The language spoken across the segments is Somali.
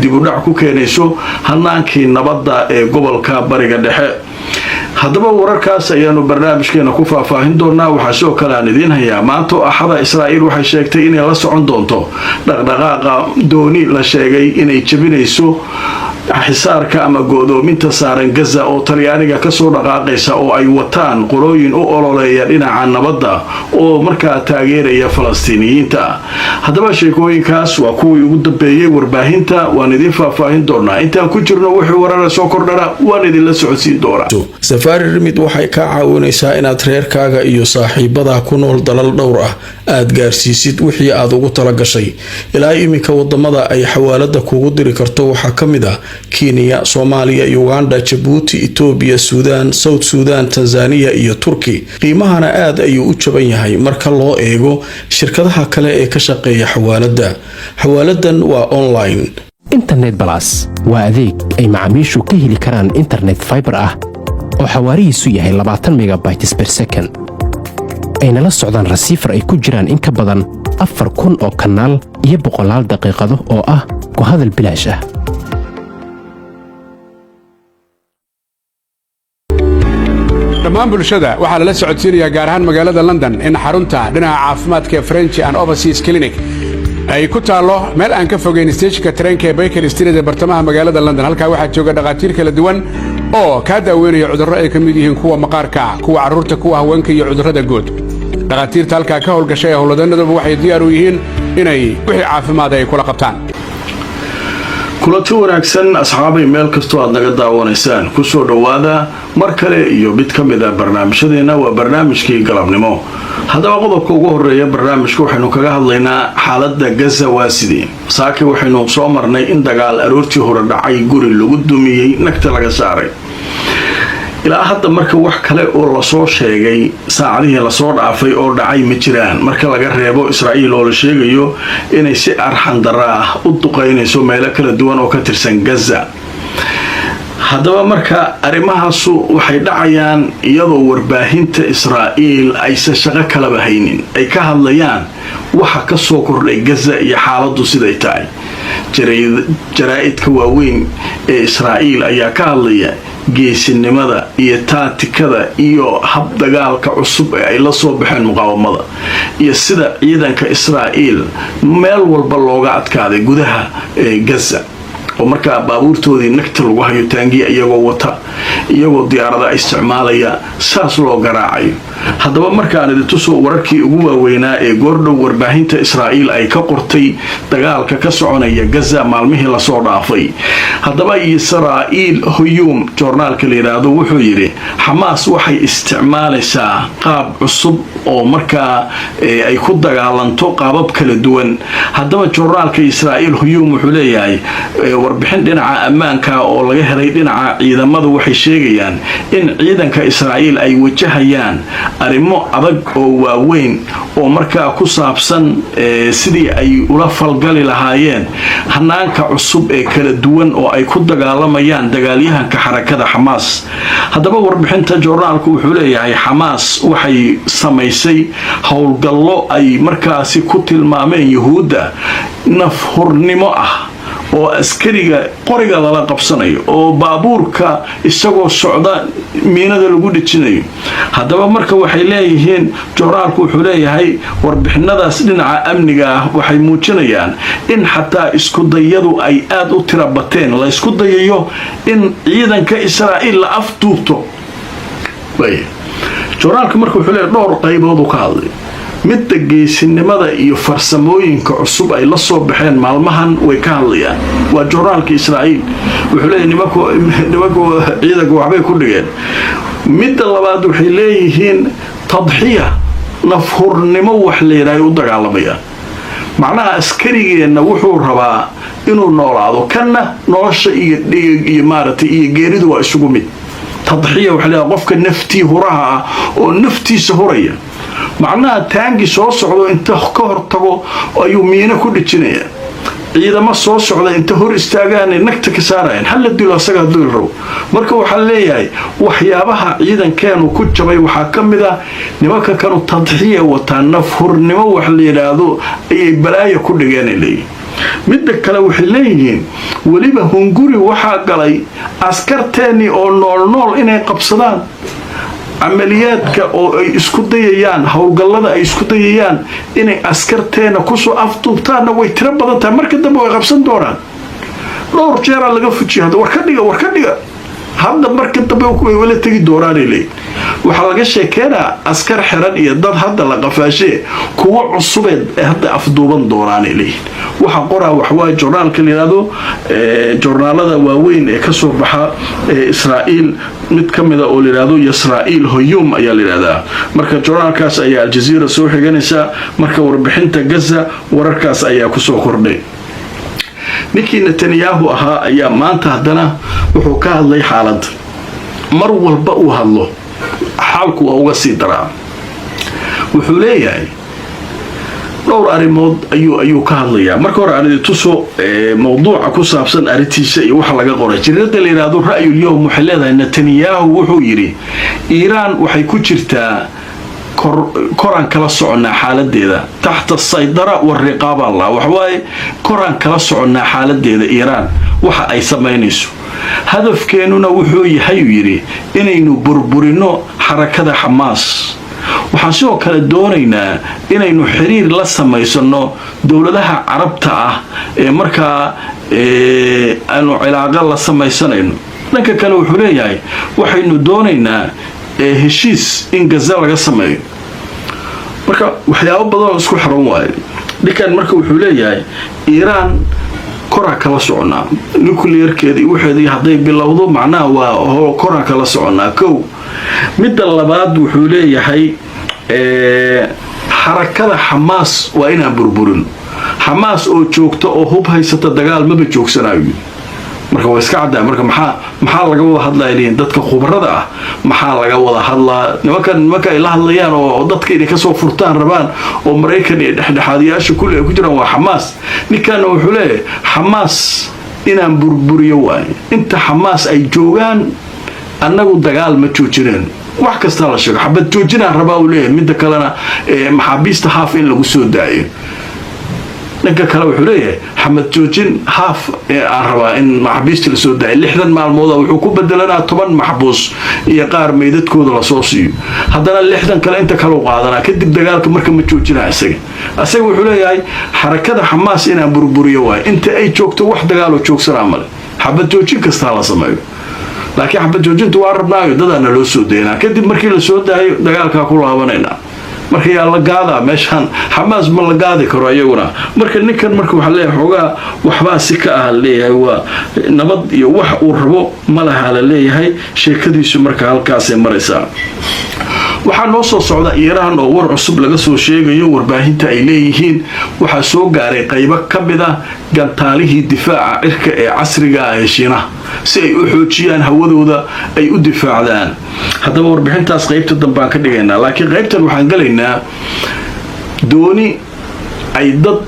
dib u dhac ku keenayso hanaankii nabadda ee gobolka bariga dhexe. haddaba wararkaas ayaanu barnaamijkeena ku faahfaahin doonaa. waxaa sidoo kale aan idiin hayaa maanta axada Israa'iil waxay sheegtay inay la socon doonto dhaqdhaqaaqa dooni la sheegay inay jabinayso xisaarka ama go'doominta saaran Gaza oo Talyaaniga ka soo dhaqaaqaysa oo ay wataan qolooyin u ololeeya dhinaca nabadda oo markaa taageeraya Falastiiniyiinta. haddaba sheekooyinkaas waa kuwii ugu dambeeyay warbaahinta waan idin faahfaahin doonaa. intaan ku jirno wixii warar soo kordhana waan idin la socodsiin doonaa. Safari Remit waxay ka caawinaysaa inaad reerkaaga iyo saaxiibada ku nool dalal dhowr ah aad gaarsiisid wixii aad ugu tala gashay. ilaa iminka wadamada ay xawaalada kugu diri karto waxaa kamid ah Kenya, Soomaaliya, Uganda, Djibouti, Ethiopia, Sudan, South Sudan, Tanzania iyo Turki. qiimahana aad ayuu u jaban yahay marka loo eego shirkadaha kale ee ka shaqeeya xawaalada. xawaaladan waa online. Internet Plus waa adeeg ay macaamiishu ka heli karaan internet fiber ah oo xawaarihiisu yahay 20 megabytes per second. ayna la socdaan receiver ay ku jiraan in ka badan 4,000 oo kanaal iyo 100 daqiiqado oo ah ku hadal bilaash ah. dhammaan bulshada waxaa lala socodsiinayaa gaar ahaan magaalada London in xarunta dhinaca caafimaadka French and Overseas Clinic ay ku taalo meel aan ka fogeyn stationka tareenka ee Baker Street ee bartamaha magaalada London. halkaa waxaa jooga dhaqaatiir kala duwan oo ka daaweynaya cudurro ay ka mid yihiin kuwa maqaarka, kuwa carruurta, kuwa haweenka iyo cudurrada guud. dhaqaatiirta halkaa ka howlgashay howlwadanaduba waxay diyaar u yihiin inay wixii caafimaad ay kula qabtaan. kulanti wanaagsan asxaabay meel kastoo aad naga daawanaysaan ku soo dhawaada mar kale iyo mid ka mid ah barnaamijyadeena waa barnaamijkii galabnimo. haddaba qodobka ugu horeeya barnaamijka waxaynu kaga hadlaynaa xaaladda Gaza waa sidee. saaki waxaynu soo marnay in dagaal aroortii hore dhacay, guri lagu dumiyey, nagta laga saaray. ilaa hadda marka wax kale oo la soo sheegay saacadihii la soo dhaafay oo dhacay ma jiraan marka laga reebo Israa'iil oo la sheegayo inay si arxan darro ah u duqeynayso meelo kala duwan oo ka tirsan Gaza. haddaba marka arrimahaasu waxay dhacayaan iyadoo warbaahinta Israa'iil aysan shaqo kalaba haynin, ay ka hadlayaan waxa ka soo kordhay Gaza iyo xaaladdu siday tahay. jaraa'idka waaweyn ee Israa'iil ayaa ka hadlaya geesinimada iyo taatikada iyo hab dagaalka cusub ee ay la soo baxeen muqaawamada iyo sida ciidanka Israa'iil meel walba looga adkaaday gudaha Gaza oo markaa baabuurtoodii nagta lagu hayo taangiya iyagoo wata, iyagoo diyaarada isticmaalaya, saas loo garaacayo. haddaba markaan idin tuso wararkii ugu waaweynaa ee goordhow warbaahinta Israa'iil ay ka qortay dagaalka ka soconaya Gaza maalmihii la soo dhaafay. haddaba Israa'iil Huyum joornaalka la yiraahdo wuxuu yiri Hamas waxay isticmaalaysaa qaab cusub oo markaa ay ku dagaalanto qaabab kala duwan. haddaba joornaalka Israa'iil Huyum wuxuu leeyahay warbixin dhinaca ammaanka oo laga helay dhinaca ciidamadu waxay sheegayaan in ciidanka Israa'iil ay wajahayaan arrimo adag oo waaweyn oo markaa ku saabsan sidii ay ula falgali lahaayeen hanaanka cusub ee kala duwan oo ay ku dagaalamayaan dagaalyahanka xarakada Hamas. haddaba warbixinta joornaalku wuxuu leeyahay Hamas waxay samaysay howlgallo ay markaasi ku tilmaameen Yuhuudda nafhurnimo ah oo askariga qoriga lala qabsanayo oo baabuurka isagoo socda miinada lagu dhijinayo. haddaba marka waxay leeyihiin joornaalku wuxuu leeyahay warbixinadaas dhinaca amniga ah waxay muujinayaan in xataa isku dayadu ay aad u tira bateen, la isku dayayo in ciidanka Israa'iil la afduubto. joornaalku marka wuxuu leeyahay dhowr qaybood ka hadlay. midda geesinimada iyo farsamooyinka cusub ay la soo baxeen maalmahan way ka hadlayaan. waa joornaalka Israa'iil wuxuu leeyahay nimanku ciidanka waxbay ku dhigeen. midda labaad waxay leeyihiin tadxiya, nafhurnimo wax la yiraahdo u dagaalamaya. macnaha askarigeena wuxuu rabaa inuu noolaado, kana nolosha iyo maaragtay iyo geeridu waa isugu mid. tadxiya waxa la yiraahdaa qofka naftii huraha ah oo naftiisa horaya. macnaha taangi soo socdo inta ka hortago ayuu miina ku dhijinaya. ciidamo soo socda inta hor istaagaan nagta ka saarayaan hal la dilo asaga dul row. marka waxa leeyahay waxyaabaha ciidankeenu ku jabay waxa kamid ah nimanka kanu tadxiya wata nafhurnimo wax la yiraahdo ay balaayo ku dhigeen leeyahay. midda kale waxay leeyihiin weliba hunguri waxaa galay askarteennii oo nool inay qabsadaan camaliyaadka oo ay isku dayayaan howlgallada ay isku dayayaan inay askarteena kusoo afduubtaanna way tiro badan tahay marka dambe way qabsan doonaan dhowr jeeraa laga fujiya hadda war ka dhiga hadda marka dambe way wala tegi doonaanay leeyihin waxaa laga sheekeenaa askar xiran iyo dad hadda la qafaashee kuwa cusubeed ee hadda afduuban doonaanay leeyihin waxa qoraa waxwaa journaalka layidhaahdo journaalada waaweyn ee kasoo baxa israa'iil mid ka mida oo layidhaahdo yisra'iil hoyum ayaa layidhahdaa marka journaalkaas ayaa aljaziira soo xiganaysaa marka warbixinta gaza wararkaas ayaa kusoo kordhay ninkii netanyahu ahaa ayaa maanta haddana wuxuu ka hadlay xaaladda mar walba uu hadlo xaalku waa uga sii daraa wuxuu leeyahay dhowr arrimood ayuu ka hadlayaa marka hore aan idin tuso mawduuca ku saabsan arrintiisa iyo waxa laga qoray jariirada la yidhaahdo ra'yul yowm waxay leedahay netanyahu wuxuu yidhi iiraan waxay ku jirtaa koraan kala soconnaa xaaladeeda taxta asaydara wariqaaba allah waxawaaye koraan kala soconnaa xaaladeeda iiraan waxa ay samaynayso hadafkeennuna wuxuu yahay uu yidhi inaynu burburino xarakada xamaas waxaan sidoo kale doonaynaa inaynu xiriir la samaysano dowladaha carabta ah ee markaa aanu cilaaqo la samaysanayno dhanka kale wuxuu leeyahay waxaynu doonaynaa heshiis in gaza laga sameeyo marka waxyaabo badanoo isku xiran waaye dhinkan marka wuxuu leeyahay iiraan koraa kala soconaa nuclearkeedii waxeedii hadday bilowdo macnaha waa koraa kala soconaa kow midda labaad wuxuu leeyahay xarakada xamaas waa inaan burburin xamaas oo joogta oo hub haysata dagaal maba joogsanayo marka waa iska caddaa marka maxaa laga wada hadlaya leeyihin dadka khubarada ah maxaa laga wada hadlaa nimanka ay la hadlayaan oo dadka inay kasoo furtaan rabaan oo maraykan iyo dhexdhexaadiyaasha kulli ay ku jiraan waa xamaas ninkaana wuxuu leeyahay xamaas inaan burburiyo waaye inta xamaas ay joogaan annagu dagaal ma joojineen wax kastaa la sheego xabad joojinaan rabaa uu leeyahay midda kalena maxaabiista haaf in lagu soo daayo dhanka kale wuxuu leeyahay xamad joojin haaf aan rabaa in maxaabiista lasoo daaya 60 maalmood wuxuu ku bedelanaa 10 maxbuus iyo qaar meydadkooda lasoo siiyo haddana 60 kale inta kale u qaadanaa kadib dagaalka marka ma joojinaa isaga wuxuu leeyahay xarakada xamaas inaan burburiyo waay inta ay joogto wax dagaaloo joogsanaa male xabad joojin kastaa la sameeyo laakiin xabad joojintu waa rabnaayo dadaana loo soo daynaa kadib markii la soo daayo dagaalkaa ku laabanaynaa marka yaa la gaadaa meeshaan xamaas ma la gaadi karo iyaguna marka ninkan marka waxaa leeyahay xoogaa waxbaa si ka ah leeyahay waa nabad iyo wax uu rabo ma laha la leeyahay sheekadiisu marka halkaasay maraysaa waxaa noo soo socda iiraan oo war cusub laga soo sheegayo warbaahinta ay leeyihiin waxaa soo gaaray qaybo ka mid ah gantaalihii difaaca cirka ee casriga ah ee shiinaha si ay u xoojiyaan hawadooda ay u difaacdaan haddaba warbixintaas qaybta dambaan ka dhigaynaa laakiin qaybtan waxaan galaynaa dooni ay dad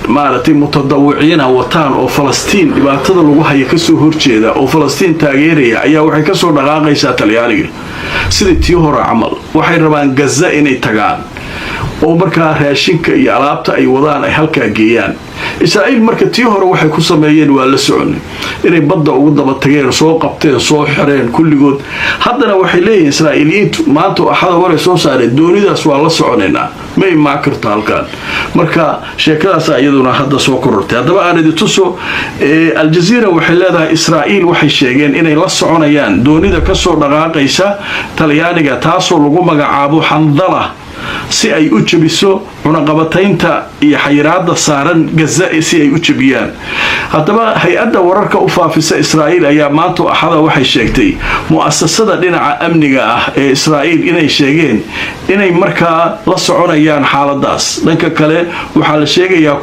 maaragtay mutadawiciina wataan oo falastiin dhibaatada lagu haya kasoo horjeeda oo falastiin taageeraya ayaa waxay kasoo dhaqaaqaysaa talyaaniga sidii tii hore camal waxay rabaan gaza inay tagaan oo markaa raashinka iyo alaabta ay wadaan ay halkaa geeyaan israa'iil marka tii hore waxay ku sameeyeen waa la soconay inay badda ugu daba tageen soo qabteen soo xireen kulligood haddana waxay leeyihiin israa'iiliyiintu maanta axada waray soo saareen doonidaas waa la soconaynaa ma imaan karto halkaan marka sheekadaas iyaduna hadda soo korortay haddaba aan idin tuso aljaziira waxay leedahay israa'iil waxay sheegeen inay la soconayaan doonida kasoo dhaqaaqaysa talyaaniga taasoo lagu magacaabo xandala si ay u jabiso cunaqabataynta iyo xayiraada saaran gaza si ay u jabiyaan haddaba hay-adda wararka u faafisa israa'iil ayaa maanta axada waxay sheegtay mu'asasada dhinaca amniga ah ee israa'iil inay sheegeen inay markaa la soconayaan xaaladaas dhanka kale waxaa la sheegayaa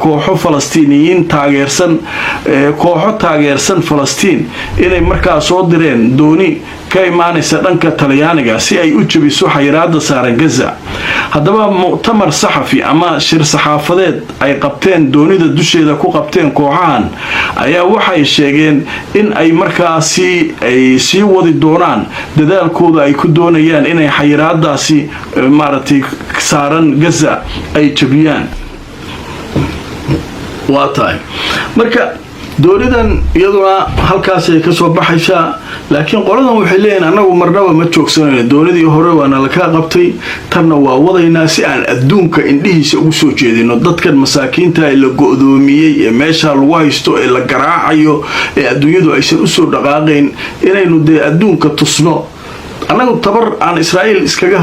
kooxo taageersan falastiin inay markaa soo direen dooni ka imaanaysa dhanka talyaaniga si ay u jabiso xayiraada saaran gaza haddaba mu'tamar saxafi ama shir saxaafadeed ay qabteen doonida dusheeda ku qabteen kooxahan ayaa waxay sheegeen in ay markaasi ay sii wadi doonaan dadaalkooda ay ku doonayaan inay xayiraadaasi maaragtay saaran gaza ay jabiyaan waa tahay marka dooridan iyaduna halkaasay ka soo baxaysaa laakiin qoladan waxay leeyihiin annagu marnaba ma joogsanayno doonidii hore waana la kaa qabtay tanna waa wadaynaa si aan adduunka indhihiisa ugu soo jeedino dadkan masaakiinta ee la go'doomiyey ee meesha lagu haysto ee la garaacayo ee adduunyadu aysan u soo dhaqaaqayn inaynu dee adduunka tusno annagu tabar aan Israa'iil iskaga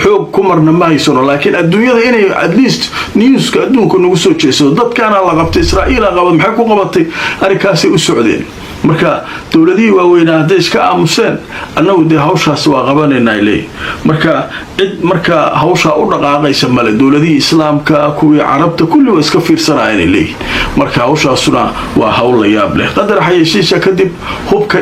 xoog ku marna ma haysano laakiin adduunyada inay at least newska adduunka nagu soo jeeso dadkana la qabtay Israa'iil qabad maxay ku qabatay arikaasi u socdeen marka dawladii waaweyn hadday iska aamuseen annagu de hawshaas waa qabanayna ilay marka hawsha u dhaqaaqaysa male dawladii islaamka kuwii carabta kulli waa iska fiirsanayeen ilay marka hawshaasuna waa hawl la yaab leh qadar xayeysiisha kadib hubka